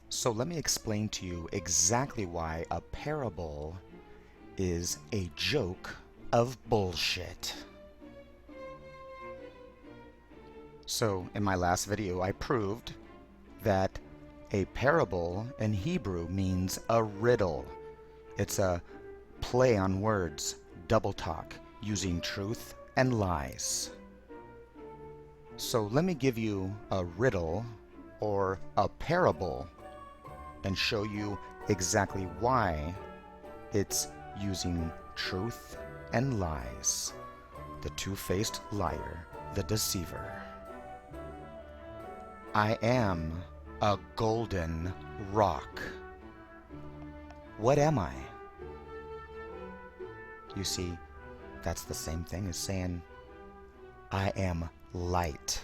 So let me explain to you exactly why a parable is a joke of bullshit. So in my last video, I proved that a parable in Hebrew means a riddle. It's a play on words, double talk, using truth and lies. So let me give you a riddle or a parable and show you exactly why it's using truth and lies. The two-faced liar, the deceiver. I am a golden rock. What am I? You see, that's the same thing as saying, I am light,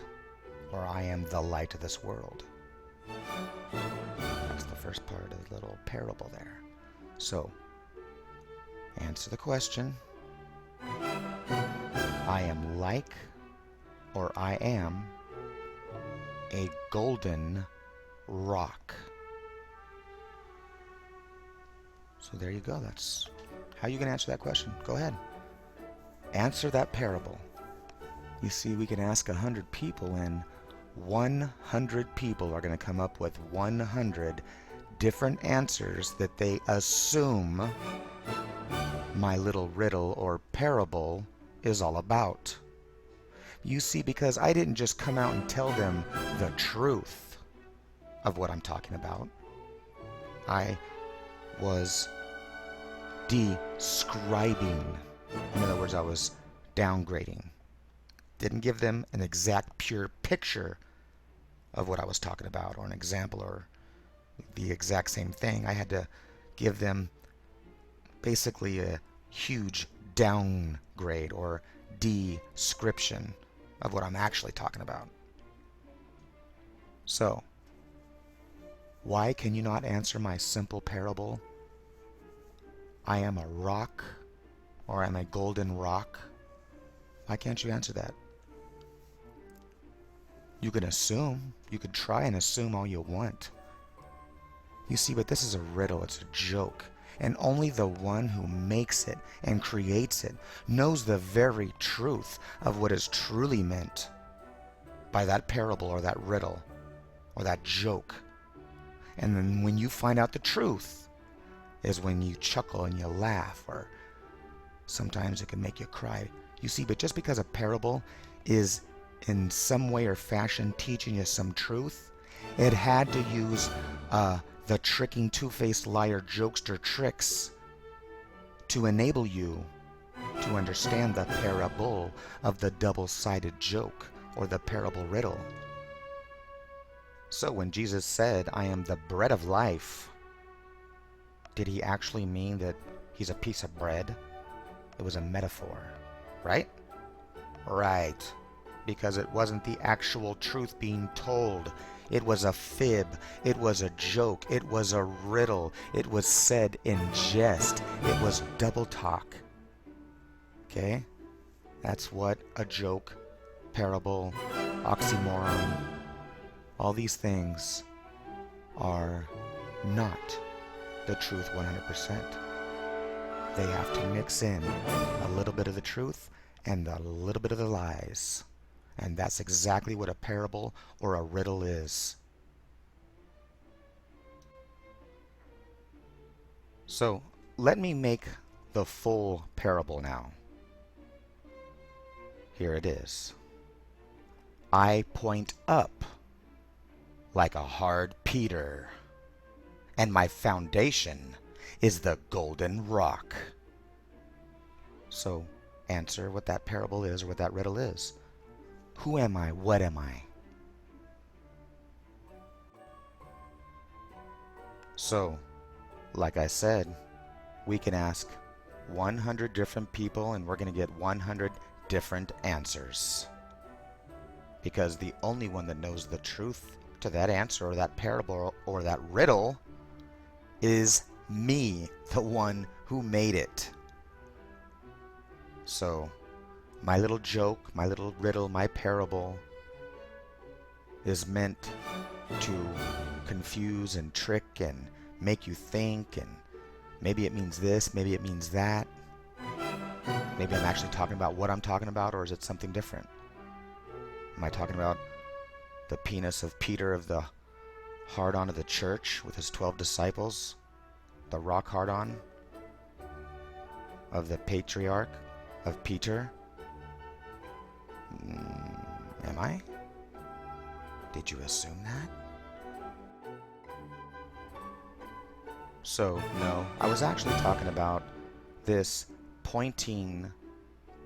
or I am the light of this world. That's the first part of the little parable there. So, answer the question. I am like, or I am, a golden rock. So there you go. That's how you can answer that question. Go ahead. Answer that parable. You see, we can ask 100 people, and 100 people are going to come up with 100 different answers that they assume my little riddle or parable is all about. You see, because I didn't just come out and tell them the truth of what I'm talking about. I was describing. In other words, I was downgrading. Didn't give them an exact pure picture of what I was talking about, or an example, or the exact same thing. I had to give them basically a huge downgrade or description of what I'm actually talking about. So, why can you not answer my simple parable? I am a rock, or I'm a golden rock. Why can't you answer that? You can assume. You could try and assume all you want. You see, but this is a riddle. It's a joke. And only the one who makes it and creates it knows the very truth of what is truly meant by that parable or that riddle or that joke. And then when you find out the truth is when you chuckle and you laugh, or sometimes it can make you cry. You see, but just because a parable is in some way or fashion teaching you some truth, it had to use the tricking two-faced liar jokester tricks to enable you to understand the parable of the double-sided joke or the parable riddle. So when Jesus said, I am the bread of life, did he actually mean that he's a piece of bread? It was a metaphor, right? Right. Because it wasn't the actual truth being told. It was a fib. It was a joke. It was a riddle. It was said in jest. It was double talk. Okay? That's what a joke, parable, oxymoron, all these things are not the truth 100%. They have to mix in a little bit of the truth and a little bit of the lies. And that's exactly what a parable or a riddle is. So let me make the full parable now. Here it is. I point up like a hard Peter, and my foundation is the golden rock. So answer what that parable is or what that riddle is. Who am I? What am I? So, like I said, we can ask 100 different people and we're going to get 100 different answers. Because the only one that knows the truth to that answer or that parable or that riddle is me, the one who made it. So, my little joke, my little riddle, my parable is meant to confuse and trick and make you think, and maybe it means this, maybe it means that. Maybe I'm actually talking about what I'm talking about, or is it something different? Am I talking about the penis of Peter of the hard-on of the church with his 12 disciples? The rock hard-on of the patriarch of Peter? Am I? Did you assume that? So, no, I was actually talking about this pointing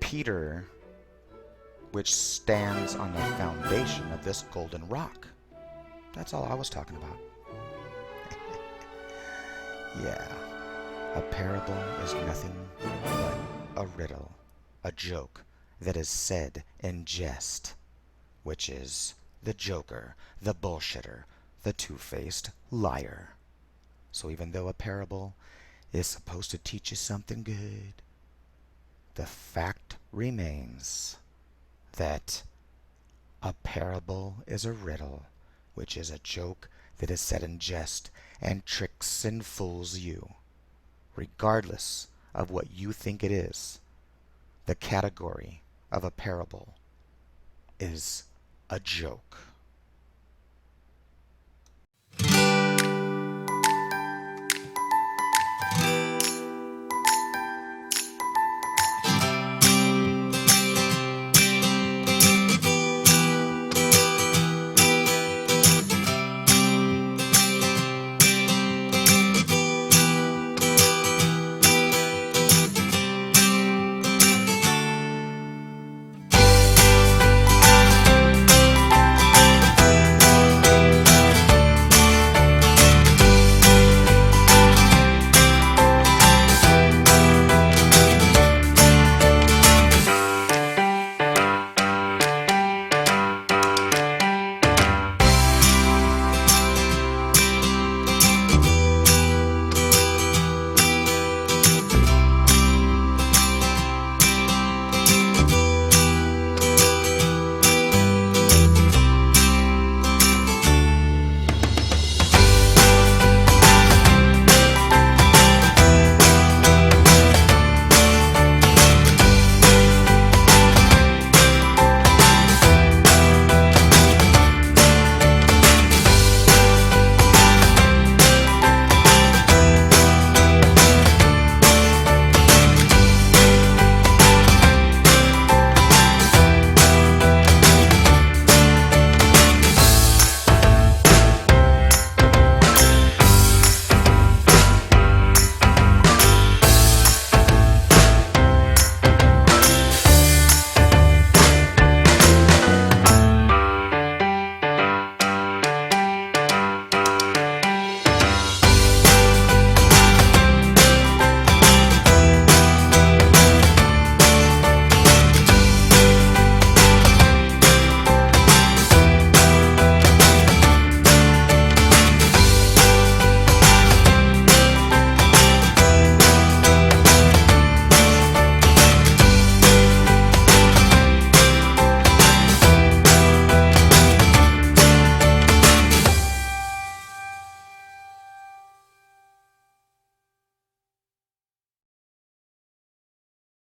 Peter, which stands on the foundation of this golden rock. That's all I was talking about. Yeah, a parable is nothing but a riddle, a joke that is said in jest, which is the joker, the bullshitter, the two-faced liar. So even though a parable is supposed to teach you something good, the fact remains that a parable is a riddle, which is a joke that is said in jest and tricks and fools you. Regardless of what you think it is, the category of a parable is a joke.